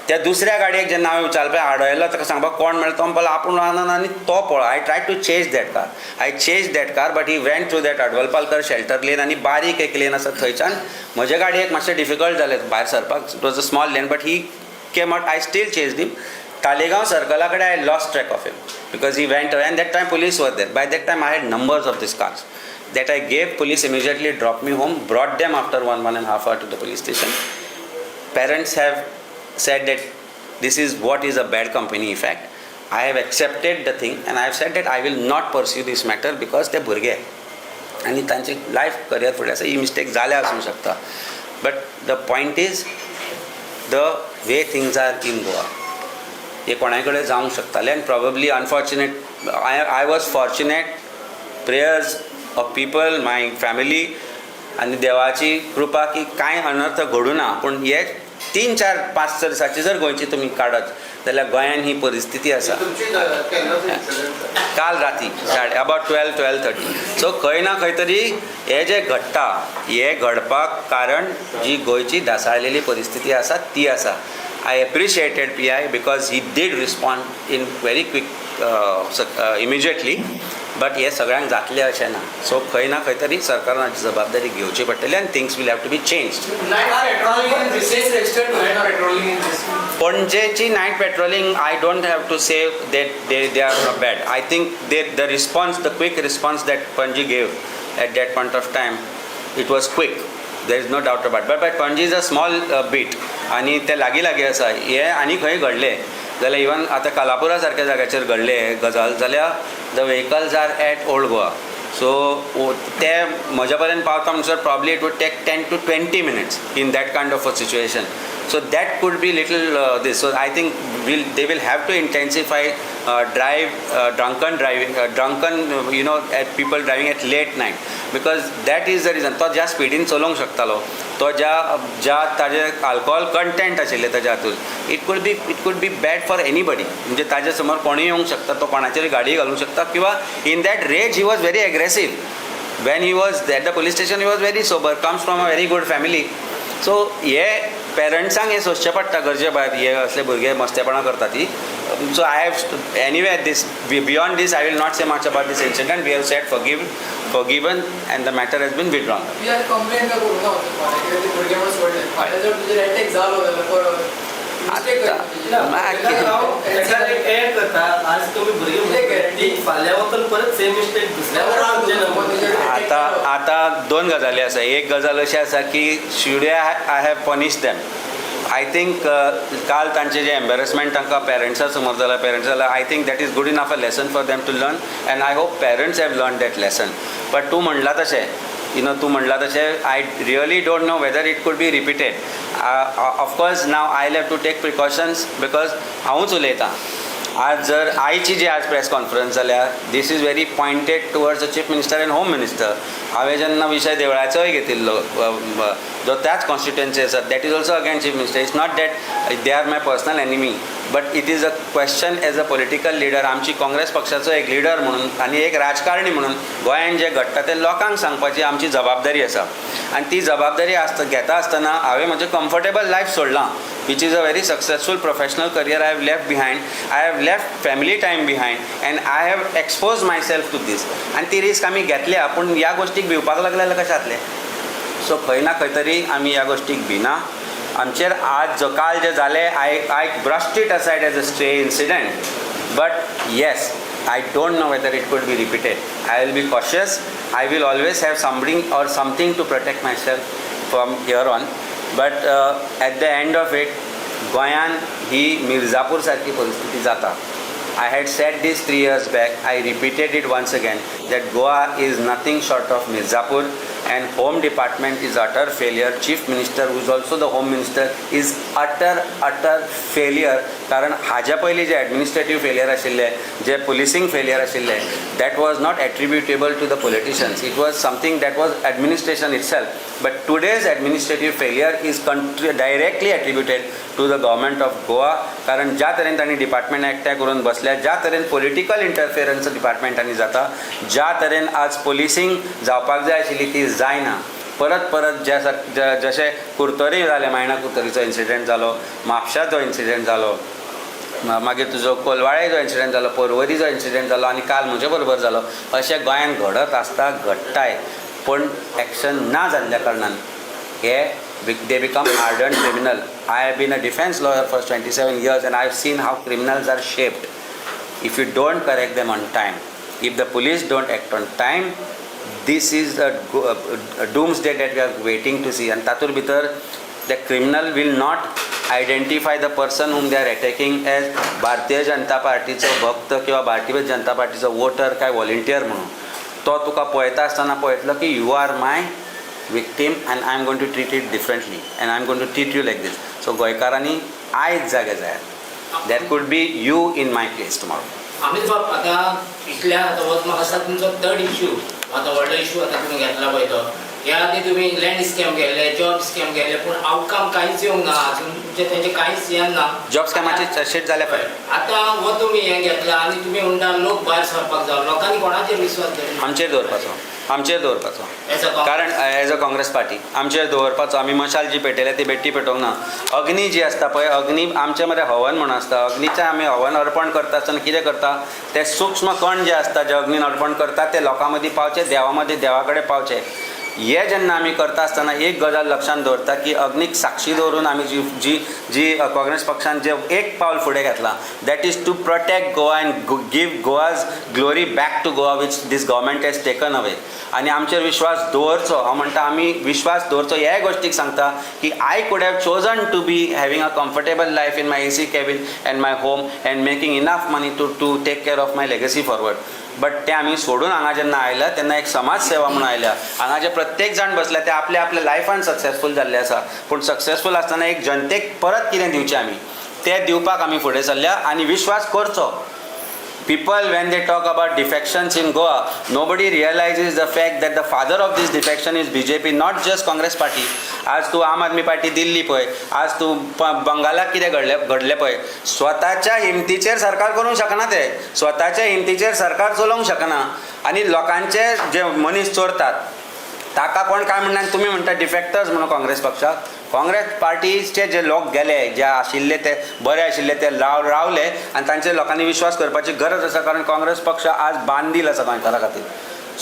त्या दुसऱ्या गाडयेक जेन्ना हांवें विचारलें आडयलो ताका सांगपाक कोण म्हणलें तो म्हणपाक आपूण रावना आनी तो पळय. I try to change that car. I change that car but he went through that Adwalpalkar shelter lane आनी बारीक एक लेन आसा थंयच्यान म्हजे गाडयेक मातशें डिफिकल्ट जालें भायर सरपाक. It was a small lane but he came out. I still change him. Talegaon circle I lost track of him because he went away and that time police were there. By that time I had numbers of these cars that I gave. Police immediately dropped me home, brought them after 1.5 hour to the police station. Parents have said that this is what is a bad company effect. I have accepted the thing and I have said that I will not pursue this matter because ते भुरगे आणि तांची life career फुडें आसा. ही mistake जाल्या आसूंक शकता. But the point is the way things are in Goa हे कोणाय कडेन जावंक शकतालें आनी probably unfortunate I was fortunate. Prayers of people, my family आनी देवाची कृपा की कांय अनर्थ घडूं ना. पूण हे 3-4-5 दिसाची जर गोंयची तुमी काडत जाल्यार गोंयांत ही परिस्थिती आसा. काल राती अबावट 12:30. सो खंय ना खंय तरी हे जे घडटा हे घडपाक कारण जी गोंयची ढासळलेली परिस्थिती आसा ती आसा. I appreciated PI because he did respond in very quick, immediately. But हे सगळ्यांक जातलें अशें ना. सो खंय ना खंय तरी सरकारान हाची जबाबदारी घेवची पडटली आनी things will have to be changed. पणजेची night patrolling I don't have to say that they are not bad. I think the response, the quick response that Panaji gave at that point of time it was quick. There is no doubt about. But Panaji is a small bit आनी ते लागीं आसा. हे आनी खंय घडले जाल्यार even आतां कालापुरा सारक्या जाग्याचेर घडले गजाल जाल्यार the vehicles are at old Goa. So ते म्हज्या पर्यंत पावता म्हणसर probably it would take 10 to 20 minutes in that kind of a situation. So that could be little this. So I think they will have to intensify drunken driving, people driving at late night because that is the reason. तो ज्या स्पिडीन चलोवंक शकतालो तो ज्या ताजे alcohol content आशिल्ले ताच्या हातूंत it could B bad for anybody. म्हणजे ताजे समोर कोणूय येवंक शकता, तो कोणाचेर गाडी घालूंक शकता किंवा in that rage he was very aggressive. when he was at the police station he was very sober, comes from a very good family. So हे पेरंट्सांक हे सोंसचें पडटा गरजे भायर हे असले भुरगे मस्तेपणां करता ती. So I have anyway this beyond this I will not say much about this incident. We have said forgiven and the matter has been withdrawn. We are complaint करू ना ते भुरगे म्हणून सोडले. आता जर तुझे अटॅक झालो जाल्यार मिस्टेक आता 2 गजाली आसा. एक गजाल अशी आसा की should I have punish them. I think काल तांचे जे एम्बेरसमेंट तांकां पेरंट्सा समोर जाल्यार पेरंट्स जाल्यार I think that is good enough a lesson for them to learn and I hope parents have learn that lesson. But तूं म्हणला तशें तूं म्हणला तशें I really don't know whether it could be repeated. Of course now I have to take precautions because हांवूच उलयतां आज जर आयची जी आज प्रेस कॉन्फरन्स जाल्यार this is very pointed towards the chief minister and home minister. हांवें जेन्ना विशय देवळाचोय घेतिल्लो जो त्याच कॉन्स्टिट्युएन्सी आसा that is also again chief minister. It's not that they are my personal enemy but it is a question as a political leader. आमची काँग्रेस पक्षाचो एक लिडर म्हणून आनी एक राजकारणी म्हणून गोंयांत जे घडटा ते लोकांक सांगपाची आमची जबाबदारी आसा. आनी ती जबाबदारी घेता आसतना हांवें म्हजें कम्फर्टेबल लायफ सोडलां which is a very successful professional career I have left behind. I have left family time behind and I have exposed myself to this. And ती रिस्क आमी घेतल्या पूण ह्या गोष्टीक भिवपाक लागलें कशें जातलें. सो खंय ना खंय तरी आमी ह्या गोष्टीक भिना. आमचेर आज जो काल जे जालें I brushed it aside as a stray incident but yes I don't know whether it could be repeated. I will be cautious. I will always have something to protect myself from here on. But at the end of it, गोंयान ही मिर्झापूर सारकी परिस्थिती जाता. I had said this 3 years back. I repeated it once again that Goa is nothing short of Mirzapur and Home Department is utter failure. Chief Minister, who is also the Home Minister, is utter failure. कारण हाज्या पयलीं जे administrative failure आशिल्ले जे पुलिसींग failure आशिल्ले that was not attributable to the politicians. It was something that was administration itself. But today's administrative failure is directly attributed to the government of Goa. कारण ज्या तरेन तांणी डिपार्टमेंट एकठांय करून बसल्या, ज्या तरेन पॉलिटिकल इंटरफियरन्स डिपार्टमेंटांनी जाता, ज्या तरेन आज पुलिसींग जावपाक जाय आशिल्ली ती जायना. परत जशें कुर्तोरी जालें, मायणा कुर्तोरीचो इन्सिडेंट जालो, म्हापशाचो इन्सिडेंट जालो, मागीर तुजो कोलवाळे जो इन्सिडेंट जालो, पर्वरी जो इन्सिडेंट जालो आनी काल म्हजे बरोबर जालो, अशें गोंयांत घडत आसता घडटाय पूण एक्शन ना जाल्ल्या कारणान हे they become hardened criminal. I have been a defense lawyer for 27 years and I have seen how criminals are shaped. If you don't correct them on time, if the police don't act on time, this is a doomsday that we are waiting to see. And tatur bhitar the criminal will not identify the person whom they are attacking as Bharatiya Janata Partyचो भक्त किंवा Bharatiya Janata पार्टीचो voter काय volunteer म्हणून. तो तुका पळयता आसतना पळयतलो की you are my victim and I am going to treat it differently and I am going to treat you like this. So गोंयकारांनी आयज जागे जाय. There could be you in my place tomorrow. Amit बाब, आता इतल्या आता म्हाका दिसता तुमचो थर्ड इश्यू आता व्हडलो इश्यू आता तुम्ही घेतला पळय तो. ह्या आधी तुम्ही लँड स्कॅम केले, जॉब स्कॅम केले पूण आउटकम कांयच येवंक ना अजून. म्हणजे तेंचे कांयच येना. जॉब स्कॅमाची चर्चेट जाल्या पळय. आता हो तुम्ही हे घेतला आनी तुम्ही म्हणटा लोक भायर सरपाक जाय. लोकांनी कोणाचेर विश्वास दवरला? आमचेर दवरपाचो कारण एज अ काँग्रेस पार्टी आमचेर दवरपाचो. आमी मशाल जी पेटयल्या ती बेट्टी पेटोवंक ना. अग्नी जी आसता पळय, अग्नी आमचे मरे हवन म्हणून आसता. अग्नीचें आमी हवन अर्पण करता आसतना कितें करता, ते सूक्ष्म कण जे आसता जे अग्नीन अर्पण करता ते लोकां मदीं पावचे, देवा कडेन पावचे. हे जेन्ना आमी करता आसतना एक गजाल लक्षांत दवरता की अग्नीक साक्षी दवरून आमी जी काँग्रेस पक्षान जे एक पावल फुडें घेतलां that is to protect Goa and give Goa's glory back to Goa which this government has taken away. आनी आमचेर विश्वास दवरचो. हांव म्हणटा आमी विश्वास दवरचो. ह्या गोश्टीक सांगता की I could have chosen to be having a comfortable life in my AC cabin and my home and making enough money to take care of my legacy forward. But ते आमी सोडून हांगा जेन्ना आयल्या तेन्ना एक समाज सेवा म्हणून आयल्या. हांगा जे प्रत्येक जाण बसल्या ते आपल्या लायफान सक्सेसफूल जाल्ले आसा पूण सक्सेसफूल आसतना एक जनतेक परत कितें दिवचें आमी ते दिवपाक आमी फुडें सरल्या आनी विश्वास करचो. People, when they talk about defections in Goa, nobody realizes the fact that the father of this defection is BJP, not just Congress party. आज तू आम आदमी पार्टी दिल्ली पळय, आज तू बंगालाक कितें घडलें पळय. स्वताच्या हिमतीचेर सरकार करूंक शकना. ते स्वताच्या हिमतीचेर सरकार चलोवंक शकना आनी लोकांचे जे मनीस चोरतात ताका कोण काय म्हणना. तुमी म्हणटा डिफेक्टर्स म्हणून काँग्रेस पक्षाक. काँग्रेस पार्टीचे जे लोक गेले जे आशिल्ले ते बरे आशिल्ले ते रावले आनी तांचेर लोकांनी विश्वास करपाची गरज आसा कारण काँग्रेस पक्ष आज बांदील आसा गोंयकारा खातीर.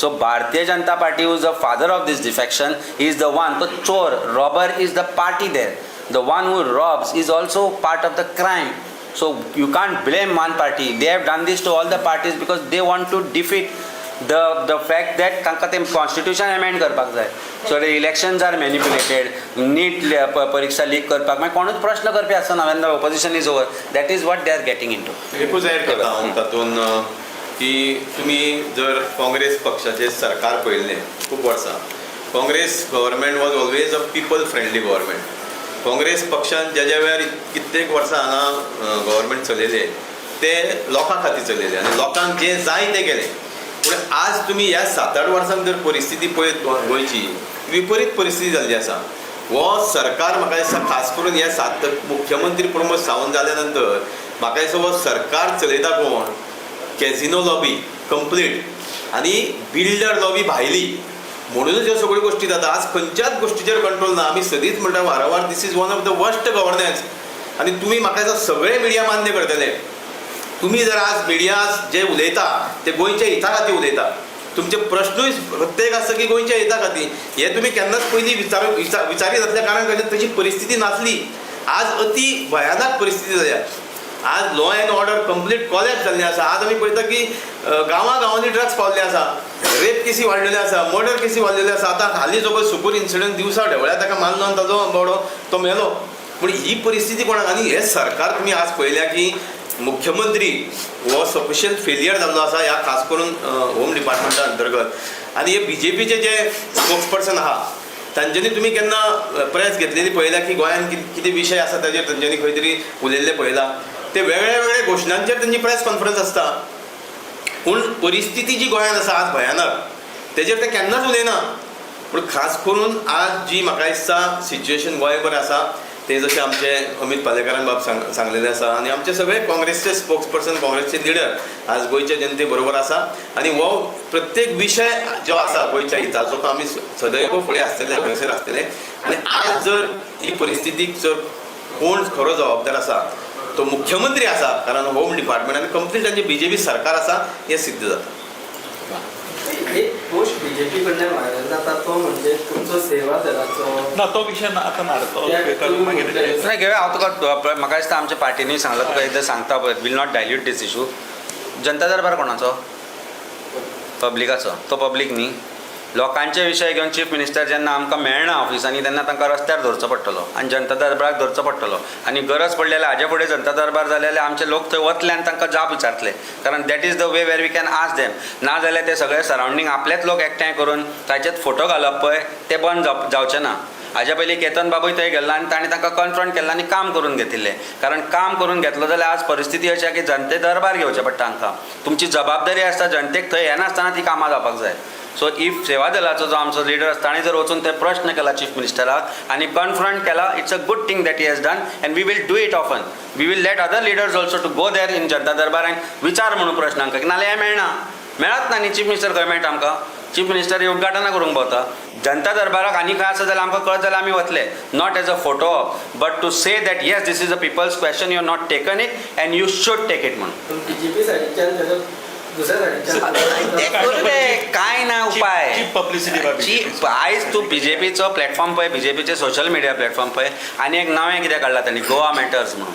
So Bharatiya Janata party is the father of this defection. Is the one. तो चोर robber is the party there. The one who robs is also part of the crime. So you can't blame one party. They have done this to all the parties because they want to defeat the fact that तांकां ते constitution amend करपाक जाय. So the elections are manipulated. NEET परीक्षा leak करपाक मागीर कोणूच प्रश्न करपी आसना. When the opposition is over that is what they are getting in to. एकूच एड करता हांव तातूंत की तुमी जर काँग्रेस पक्षाचें सरकार पळयलें खूब वर्सां Congress government was always a people friendly government. Congress पक्षान ज्या वेळार कित्येक वर्सां हांगा गव्हर्मेंट चलयले ते लोकां खातीर चललेले आनी लोकांक जें जाय तें केलें. पूण आज तुमी ह्या 7-8 वर्सां भितर परिस्थिती पळयत गोंयची विपरीत परिस्थिती जाल्ली आसा. हो सरकार म्हाका दिसता खास करून हे मुख्यमंत्री प्रमोद सावंत जाल्या नंतर म्हाका दिसता हो सरकार चलयता कोण कॅझिनो लॉबी कंप्लीट आनी बिल्डर लॉबी भायली म्हणूनच ह्यो सगळ्यो गोश्टी जाता. आज खंयच्याच गोश्टीचेर कंट्रोल ना. आमी सदींच म्हणटा वारंवार this is one of the worst governance. आनी तुमी म्हाका दिसता सगळे मिडिया मान्य करतले. तुमी जर आज मिडिया जे उलयता ते गोंयच्या हिता खातीर उलयता. तुमचे प्रश्नूय प्रत्येक आसता की गोंयच्या हिता खातीर. हे तुमी केन्नाच पयलीं विचारीत जातल्या कारण कशें तशी परिस्थिती नासली. आज अति भयानक परिस्थिती जाल्या. आज law and order complete collapse जाल्लें आसा. आज आमी पळयता की गांवांनी ड्रग्स पावल्ले आसा, रेप केसी वाडलेले आसा, मर्डर केसी वाडलेले आसा. आतां हालीं जो पळय सुपूर इन्सिडंट दिवसा ढवळ्या ताका मारलो आनी ताजो बावडो तो मेलो. पूण ही परिस्थिती कोणाक आनी हे सरकार तुमी आज पळयल्या की मुख्यमंत्री हो सफिशियंट फेलियर जाल्लो आसा ह्या खास करून होम डिपार्टमेंटा अंतर्गत. आनी हे BJPचे जे स्पोक्सपर्सन आहा तांच्यांनी तुमी केन्ना प्रेस घेतलेली पळयल्या की गोंयांत कितें विशय आसा ताजेर तांच्यांनी खंय तरी उलयल्ले पळयला. ते वेगळे वेगळे घोशणांचेर तांची प्रेस कॉन्फरन्स आसता. पूण परिस्थिती जी गोंयांत आसा आज भयानक तेजेर ते केन्नाच उलयना. पूण खास करून आज जी म्हाका दिसता सिच्युएशन गोंयभर आसा ते जशें आमचे अमित पालेकरान बाब सांगलेले आसा आनी आमचे सगळे काँग्रेसचे स्पोक्सपर्सन काँग्रेसचे लिडर आज गोंयच्या जनते बरोबर आसा. आनी हो प्रत्येक विशय जो आसा गोंयच्या हिताचो तो आमी सदैव फुडें आसतले हंगसर आसतले. आनी आज जर ही परिस्थितीक जर कोण खरो जबाबदार आसा तो मुख्यमंत्री आसा कारण होम डिपार्टमेंट आनी कंप्लीट तांचे BJP सरकार आसा हें सिद्ध जाता. एक पोस्ट BJP कडल्यान व्हायरल जाता तो म्हणजे तुमचो सेवा दलाचो ना तो विषय ना आता मारतो नाही घेऊया. हांव तुका म्हाका दिसता आमच्या पार्टीनी सांगला तुका एकदां सांगता पळय will not dilute this issue. Janata Darbar कोणाचो? पब्लिकाचो. तो पब्लीक न्ही. लोकांचे विशय घेवन चीफ मिनिस्टर जेन्ना आमकां मेळना ऑफिसांनी तेन्ना तांकां रस्त्यार धरचो पडटलो आनी जनता दरबाराक धरचो पडटलो. आनी गरज पडली जाल्यार हाजे फुडें जनता दरबार जाले जाल्यार आमचे लोक थंय वतले आनी तांकां जाप विचारतले कारण that is the way where we can ask them. ना जाल्यार ते सगळे सरावंडींग आपलेच लोक एकठांय करून ताचेच फोटो घालप पळय ते बंद जावचें ना. हाज्या पयलीं केतन बाबूय थंय गेल्लो आनी ताणें तांकां कन्फ्रंट केल्लो आनी काम करून घेतिल्लें. कारण काम करून घेतलो जाल्यार आज परिस्थिती अशी की जनते दरबार घेवचें पडटा हांकां. तुमची जबाबदारी आसता जनतेक थंय येनासतना ती कामां जावपाक जाय. सो इफ सेवा दलाचो जो आमचो लिडर आसा ताणें जर वचून ते प्रश्न केला चीफ मिनिस्टराक आनी कन्फ्रंट केला it's a good thing that he has done and we will do it often. We will let other leaders also to go there in जनता दरबार अँड विचार म्हणून प्रश्न हांकां नाल्यार हें मेळत ना न्ही. चीफ मिनिस्टर खंय मेळटा आमकां? चीफ मिनिस्टर ही उद्घाटनां करूंक भोंवता. जनता दरबाराक आनी काय आसा जाल्यार आमकां कळत जाल्यार आमी वतले. Not as a photo but to say that yes this is a people's question you have not taken it and you should take it म्हणून. BJP सायडीच्यान तेजो दुसऱ्या सायडीच्यान काय ना उपाय. पब्लिसिटी आयज तूं BJPचो प्लॅटफॉर्म पळय BJPचे सोशल मिडिया प्लॅटफॉर्म पळय आनी एक नवें कितें काडलां तांणी गोवा मॅटर्स म्हणून.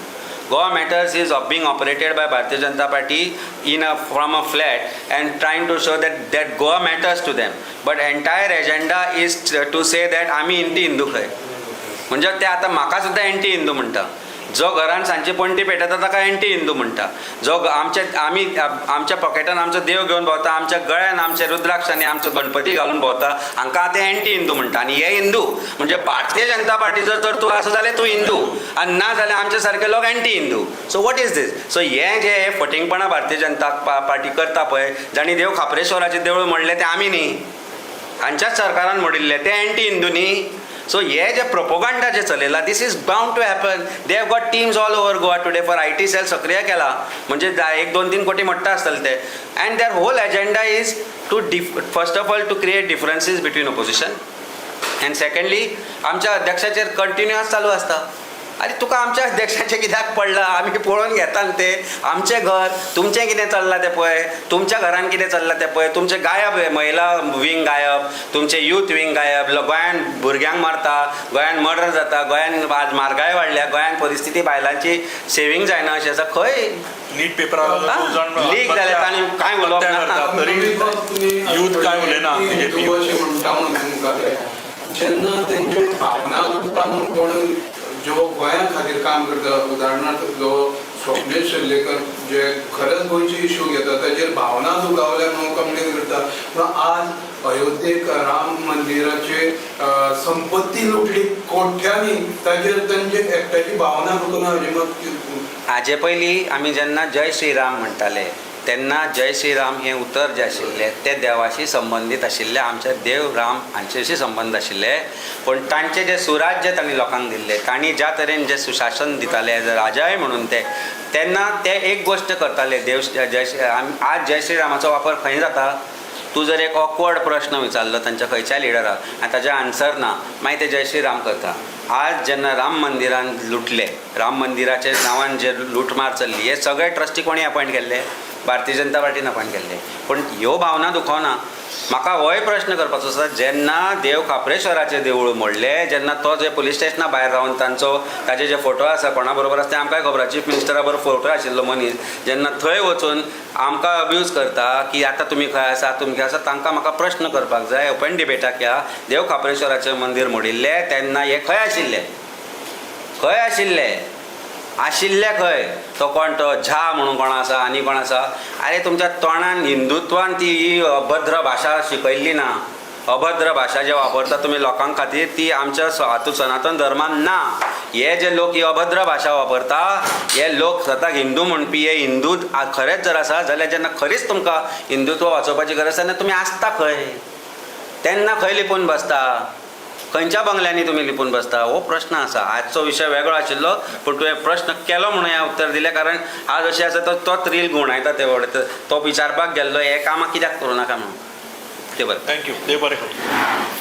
Goa Matters is being operated by Bharatiya Janata Party from a flat and trying to show that Goa matters to them. But entire agenda is to say that आमी इंटी हिंदू खंय. म्हणजे ते आतां म्हाका सुद्दां एंटी हिंदू म्हणटा. जो घरान सांजची पणटी पेटयता ताका एंटी हिंदू म्हणटा. जो आमच्या पॉकेटान आमचो देव घेवन भोंवता आमच्या गळ्यान आमचे रुद्राक्ष आनी आमचो गणपती घालून भोंवता हांकां ते एंटी हिंदू म्हणटा. आनी हे हिंदू म्हणजे भारतीय जनता पार्टी जर तूं आसा जाल्यार तूं हिंदू आनी ना जाल्यार आमचे सारके लोक anti Hindu. So what is this? So हे जे फटिंगपणां भारतीय जनता पार्टी करता पळय जाणी देव खापरेश्वराचें देवूळ म्हणलें तें आमी न्ही हांच्याच सरकारान मोडिल्लें ते एंटी हिंदू न्ही. सो हे जे प्रोपोगंडा जे चलयला this is bound to happen. They have got teams all over Goa today for IT cell सक्रिय केला म्हणजे 1-2-3 कोटी मोडटा आसतले ते. And their whole agenda is to first of all to create differences between opposition and secondly आमच्या अध्यक्षाचेर continuous चालू आसता. अरे तुका आमच्या अध्यक्षाचें कित्याक पडलां आमी पळोवन घेता न्ही ते. आमचें घर तुमचें कितें चल्लां तें पळय. तुमच्या घरान कितें चल्लां तें पळय. तुमचें गायब महिला विंग गायब तुमचें यूथ विंग गायब. गोंयान भुरग्यांक मारता गोंयान मर्डर जाता गोंयान आज म्हारगाय वाडल्या गोंयान परिस्थिती बायलांची सेविंग जायना अशें आसा. खंय नीट पेपरार लीक जाले तांणी कांय उलोवप ना. तरी यूथ काय उलयना BJP म्हणटा म्हणून तुमकां जेन्ना तेंच्यो भावना कोण ज्यो गोंया खातीर काम करता उदाहरणार्थ जो स्वप्नील शेल्लेकर जे खरेंच गोंयचे इश्यू घेता ताचेर भावना दुखावल्या म्हणून कंप्लेन करता पूण आज अयोध्येक राम मंदिराचे संपत्ती लुटली कोट्यांनी ताचेर तांचे एकट्याची भावना दुखना अजिबात हाजे पयलीं आमी जेन्ना जय श्रीराम म्हणटाले तेन्ना जय श्रीराम हें उतर जें आशिल्लें तें देवाशी संबंदीत आशिल्लें, आमचे देव राम हांचेशी संबंद आशिल्ले. पूण तांचे जे सुराज्य तांणी लोकांक दिल्लें, तांणी ज्या तरेन जें सुशासन दिताले राजाय म्हणून तेन्ना ते एक गोश्ट करताले देव आज जय श्रीरामाचो वापर खंय जाता. तूं जर एक ऑकवर्ड प्रश्न विचारलो तांच्या खंयच्या लिडराक आनी ताचें आन्सर ना, मागीर ते जय श्रीराम करता. आज जेन्ना राम मंदिरान लुटले, राम मंदिराच्या नांवान जे लुटमार चल्ली, हे सगळे ट्रस्टी कोणी अपॉयंट केल्ले? भारतीय जनता पार्टीन अपॉयंट केल्ले. पूण ह्यो भावना दुखोवना. म्हाका होय प्रश्न करपाचो आसा, जेन्ना देव खापरेश्वराचें देवूळ मोडलें, जेन्ना तो जे पुलीस स्टेशना भायर रावन ताजे जे फोटो आसा कोणा बरोबर आसा ते आमकांय खबर आसा, चीफ मिनिस्टरा बरोबर फोटो आशिल्लो मनीस जेन्ना थंय वचून आमकां अब्यूज करता की आतां तुमी खंय आसा तुमी खंय आसा, तांकां म्हाका प्रश्न करपाक जाय ओपन डिबेटाक या. देव खापरेश्वराचें मंदीर मोडिल्लें तेन्ना हे खंय आशिल्ले? खंय आशिल्ले खंय? तो कोण तो झा म्हणून कोण आसा आनी कोण आसा? अरे तुमच्या तोंडान हिंदुत्वान ती अभद्र भाशा शिकयल्ली ना. अभद्र भाशा जे वापरता तुमी लोकां खातीर ती आमच्या हातूंत सनातन धर्मान ना. हे जे लोक ही अभद्र भाशा वापरता, हे लोक स्वताक हिंदू म्हणपी हे हिंदू खरेंच जर आसा जाल्यार जेन्ना खरीच तुमकां हिंदुत्व वाचोवपाची गरज आसा तेन्ना तुमी आसता खंय? तेन्ना खंय लिपून बसता? खंयच्या बंगल्यांनी तुमी लिपून बसता? हो प्रश्न आसा. आजचो विशय वेगळो आशिल्लो पूण तुवें प्रश्न केलो म्हणून हें उत्तर दिलें, कारण आज अशें आसा तोच रील गुणायता ते व्हड तो विचारपाक गेल्लो हे कामां कित्याक करूं नाका म्हणून. ते बरें. थँक्यू. देव बरें करूं.